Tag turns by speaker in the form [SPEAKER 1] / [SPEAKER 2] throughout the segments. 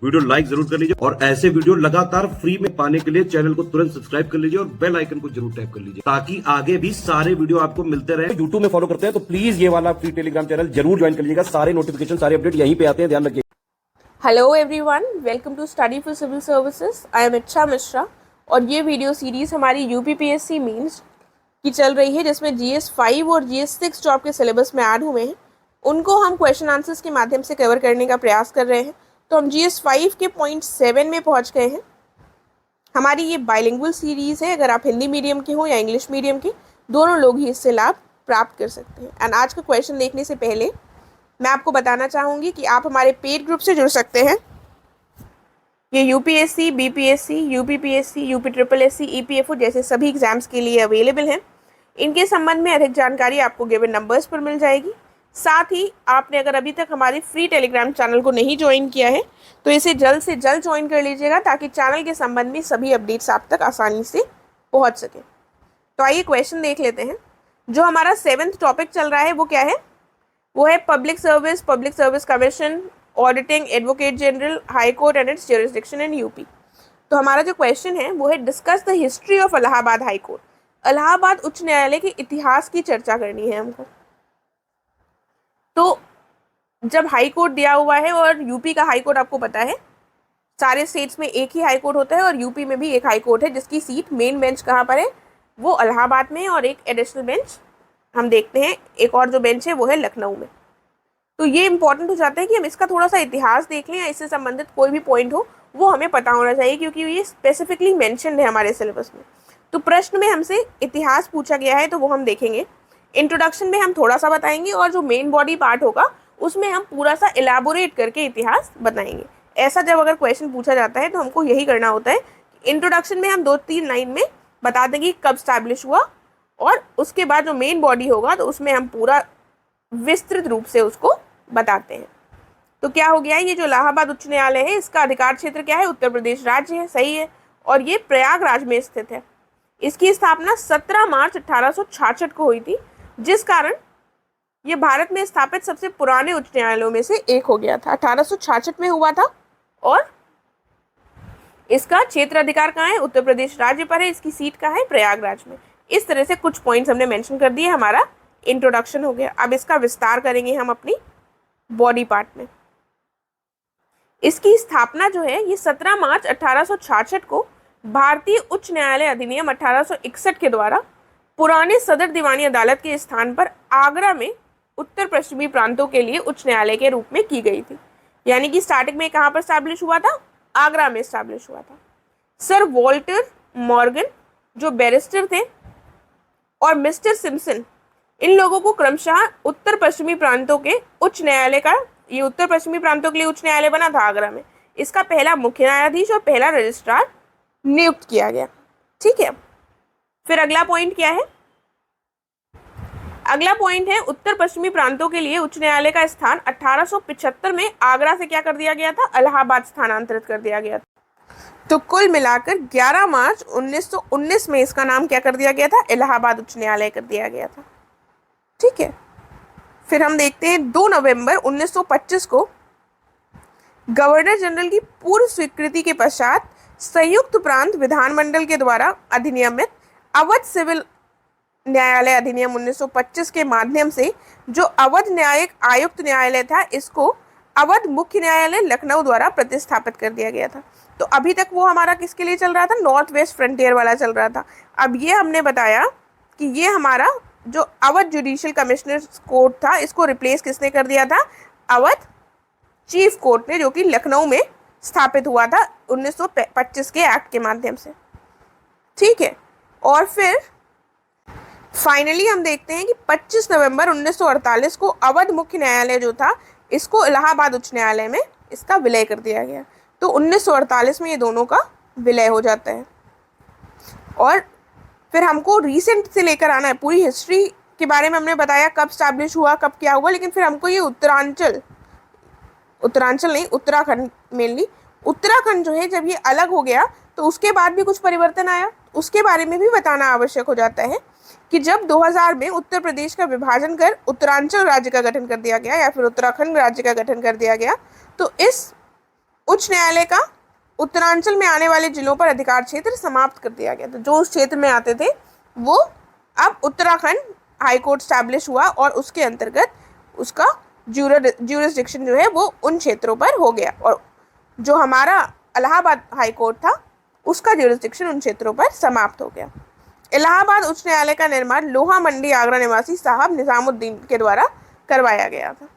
[SPEAKER 1] Video like जरूर कर लीजिए और ऐसे वीडियो लगातार फ्री में पाने के लिए चैनल को तुरंत सब्सक्राइब कर लीजिए और बेल आइकन को जरूर टैप कर लीजिए ताकि आगे भी सारे वीडियो आपको मिलते रहे। यूट्यूब में फॉलो करते हैं तो प्लीज ये वाला फ्री टेलीग्राम चैनल जरूर ज्वाइन कर लीजिएगा। सारे नोटिफिकेशन सारे अपडेट यहीं पे आते हैं, ध्यान रखिए।
[SPEAKER 2] Hello everyone, welcome to study for civil services. I am Ichchha Mishra और ये वीडियो सीरीज़ हमारी यूपीपीएससी मेंस की चल रही है जिसमें जीएस 5 और जीएस 6 जो आपके सिलेबस में ऐड हुए हैं उनको हम क्वेश्चन आंसर्स के माध्यम से कवर करने का प्रयास कर रहे हैं। तो हम जीएस 5 के पॉइंट 7 में पहुंच गए हैं। हमारी ये बाइलिंगुअल सीरीज़ है, अगर आप हिंदी मीडियम के हो या इंग्लिश मीडियम के, दोनों लोग ही इससे लाभ प्राप्त कर सकते हैं। एंड आज का क्वेश्चन देखने से पहले मैं आपको बताना चाहूँगी कि आप हमारे पेड ग्रुप से जुड़ सकते हैं। ये UPSC, BPSC, UPPSC, UP triple SC, EPFO जैसे सभी एग्जाम्स के लिए अवेलेबल हैं। इनके संबंध में अधिक जानकारी आपको गिवन नंबर्स पर मिल जाएगी। साथ ही आपने अगर अभी तक हमारे फ्री टेलीग्राम चैनल को नहीं ज्वाइन किया है तो इसे जल्द से जल्द ज्वाइन कर लीजिएगा ताकि चैनल के संबंध में सभी अपडेट्स आप तक आसानी से पहुँच सके। तो आइए क्वेश्चन देख लेते हैं। जो हमारा 7th टॉपिक चल रहा है वो क्या है? वो है public service commission, auditing, advocate general, high court and it's jurisdiction in UP. तो हमारा जो क्वेश्चन है वो है discuss the history of Allahabad high court. Allahabad उच्च न्यायालय के इतिहास की चर्चा करनी है हमको। तो जब हाई कोर्ट दिया हुआ है और यूपी का हाई कोर्ट आपको पता है सारे स्टेट्स में एक ही हाई कोर्ट होता है और यूपी में भी एक हाई कोर्ट है जिसकी सीट मेन बेंच कहाँ पर है? वो इलाहाबाद में, और एक एडिशनल बेंच हम देखते हैं, एक और जो बेंच है वो है लखनऊ में। तो ये इंपॉर्टेंट हो जाता है कि हम इसका थोड़ा सा इतिहास देख लें या इससे संबंधित कोई भी पॉइंट हो वो हमें पता होना चाहिए क्योंकि ये स्पेसिफिकली मेंशन्ड है हमारे सिलेबस में। तो प्रश्न में हमसे इतिहास पूछा गया है तो वो हम देखेंगे। इंट्रोडक्शन में हम थोड़ा सा बताएंगे और जो मेन बॉडी पार्ट होगा उसमें हम पूरा सा एलाबोरेट करके इतिहास बताएंगे। ऐसा जब अगर क्वेश्चन पूछा जाता है तो हमको यही करना होता है। इंट्रोडक्शन में हम 2-3 लाइन में बता देंगे कब स्टैब्लिश हुआ और उसके बाद जो मेन बॉडी होगा तो उसमें हम पूरा विस्तृत रूप से उसको बताते हैं। तो क्या हो गया, ये जो इलाहाबाद उच्च न्यायालय है इसका अधिकार क्षेत्र क्या है? उत्तर प्रदेश राज्य है, सही है, और ये प्रयागराज में स्थित है। इसकी स्थापना 17 मार्च 1866 को हुई थी जिस कारण ये भारत में स्थापित सबसे पुराने उच्च न्यायालयों में से एक हो गया था। 1866 में हुआ था और इसका क्षेत्र अधिकार कहाँ है? उत्तर प्रदेश राज्य पर है। इसकी सीट कहाँ है? प्रयागराज में। इस तरह से कुछ पॉइंट्स हमने मेंशन कर दिए। हमारा इंट्रोडक्शन हो गया। अब इसका विस्तार करेंगे हम अपनी बॉडी पार्ट में। इसकी स्थापना जो है ये 17 मार्च 1866 को भारतीय उच्च न्यायालय अधिनियम 1861 के द्वारा पुराने सदर दीवानी अदालत के स्थान पर आगरा में उत्तर पश्चिमी प्रांतों के लिए उच्च न्यायालय के रूप में की गई थी। यानी कि स्टार्टिंग में कहाँ पर स्टैब्लिश हुआ था? आगरा में स्टैब्लिश हुआ था। सर वॉल्टर मॉर्गन जो बैरिस्टर थे और मिस्टर सिम्पसन, इन लोगों को क्रमशः उत्तर पश्चिमी प्रांतों के उच्च न्यायालय का, ये उत्तर पश्चिमी प्रांतों के लिए उच्च न्यायालय बना था आगरा में, इसका पहला मुख्य न्यायाधीश और पहला रजिस्ट्रार नियुक्त किया गया। ठीक है, फिर अगला पॉइंट क्या है? अगला पॉइंट है उत्तर पश्चिमी प्रांतों के लिए उच्च न्यायालय का स्थान 1875 में आगरा से क्या कर दिया गया था? इलाहाबाद स्थानांतरित कर दिया गया था। तो कुल मिलाकर 11 मार्च 1919 में इसका नाम क्या कर दिया गया था? इलाहाबाद उच्च न्यायालय कर दिया गया था। ठीक है, फिर हम देखते हैं 2 नवंबर 1925 को गवर्नर जनरल की पूर्व स्वीकृति के पश्चात संयुक्त प्रांत विधानमंडल के द्वारा अधिनियमित अवध सिविल न्यायालय अधिनियम 1925 के माध्यम से जो अवध न्यायिक आयुक्त न्यायालय था इसको अवध मुख्य न्यायालय लखनऊ द्वारा प्रतिस्थापित कर दिया गया था। तो अभी तक वो हमारा किसके लिए चल रहा था? नॉर्थ वेस्ट फ्रंटियर वाला चल रहा था। अब ये हमने बताया कि ये हमारा जो अवध जुडिशियल कमिश्नर कोर्ट था इसको रिप्लेस किसने कर दिया था? अवध चीफ कोर्ट ने, जो कि लखनऊ में स्थापित हुआ था 1925 के एक्ट के माध्यम से। ठीक है, और फिर फाइनली हम देखते हैं कि 25 नवंबर 1948 को अवध मुख्य न्यायालय जो था इसको इलाहाबाद उच्च न्यायालय में इसका विलय कर दिया गया। तो 1948 में ये दोनों का विलय हो जाता है। और फिर हमको रिसेंट से लेकर आना है, पूरी हिस्ट्री के बारे में हमने बताया कब स्टैब्लिश हुआ, कब क्या हुआ, लेकिन फिर हमको ये उत्तरांचल नहीं, उत्तराखंड मेनली, उत्तराखंड जो है जब ये अलग हो गया तो उसके बाद भी कुछ परिवर्तन आया, उसके बारे में भी बताना आवश्यक हो जाता है कि जब 2000 में उत्तर प्रदेश का विभाजन कर उत्तरांचल राज्य का गठन कर दिया गया या फिर उत्तराखंड राज्य का गठन कर दिया गया, तो इस उच्च न्यायालय का उत्तरांचल में आने वाले जिलों पर अधिकार क्षेत्र समाप्त कर दिया गया। तो जो उस क्षेत्र में आते थे वो अब उत्तराखंड हाईकोर्ट स्टैब्लिश हुआ और उसके अंतर्गत उसका ज्यूरिसडिक्शन जो है वो उन क्षेत्रों पर हो गया, और जो हमारा इलाहाबाद हाईकोर्ट था उसका ज्यूरिसडिक्शन उन क्षेत्रों पर समाप्त हो गया। इलाहाबाद उच्च न्यायालय का निर्माण लोहा मंडी आगरा निवासी साहब निजामुद्दीन के द्वारा करवाया गया था।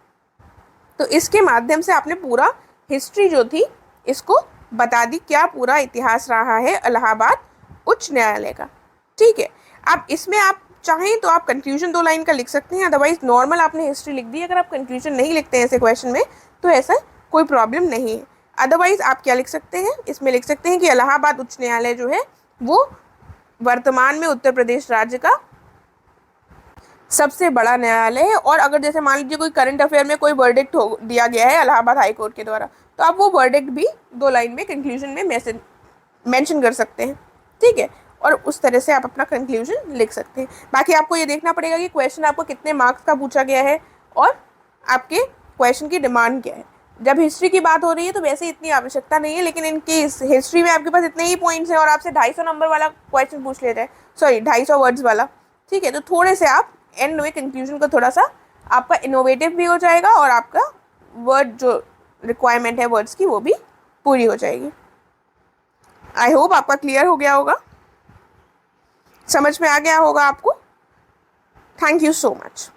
[SPEAKER 2] तो इसके माध्यम से आपने पूरा हिस्ट्री जो थी इसको बता दी, क्या पूरा इतिहास रहा है इलाहाबाद उच्च न्यायालय का। ठीक है, अब इसमें आप चाहें तो आप कंक्लूजन 2 लाइन का लिख सकते हैं, अदरवाइज नॉर्मल आपने हिस्ट्री लिख दी। अगर आप कंक्लूजन नहीं लिखते हैं ऐसे क्वेश्चन में तो ऐसा कोई प्रॉब्लम नहीं है। अदरवाइज आप क्या लिख सकते हैं, इसमें लिख सकते हैं कि इलाहाबाद उच्च न्यायालय जो है वो वर्तमान में उत्तर प्रदेश राज्य का सबसे बड़ा न्यायालय है। और अगर जैसे मान लीजिए कोई करंट अफेयर में कोई वर्डिक्ट हो दिया गया है इलाहाबाद हाई कोर्ट के द्वारा, तो आप वो वर्डिक्ट भी 2 लाइन में कंक्लूजन में मेंशन कर सकते हैं। ठीक है, और उस तरह से आप अपना कंक्लूजन लिख सकते हैं। बाकी आपको ये देखना पड़ेगा कि क्वेश्चन आपको कितने मार्क्स का पूछा गया है और आपके क्वेश्चन की डिमांड क्या है। जब हिस्ट्री की बात हो रही है तो वैसे इतनी आवश्यकता नहीं है, लेकिन इन केस हिस्ट्री में आपके पास इतने ही पॉइंट्स हैं और आपसे 250 नंबर वाला क्वेश्चन पूछ ले जाए, सॉरी 250 वर्ड्स वाला, ठीक है, तो थोड़े से आप एंड में कंक्लूजन को थोड़ा सा आपका इनोवेटिव भी हो जाएगा और आपका वर्ड जो रिक्वायरमेंट है वर्ड्स की वो भी पूरी हो जाएगी। आई होप आपका क्लियर हो गया होगा, समझ में आ गया होगा आपको। Thank you so much.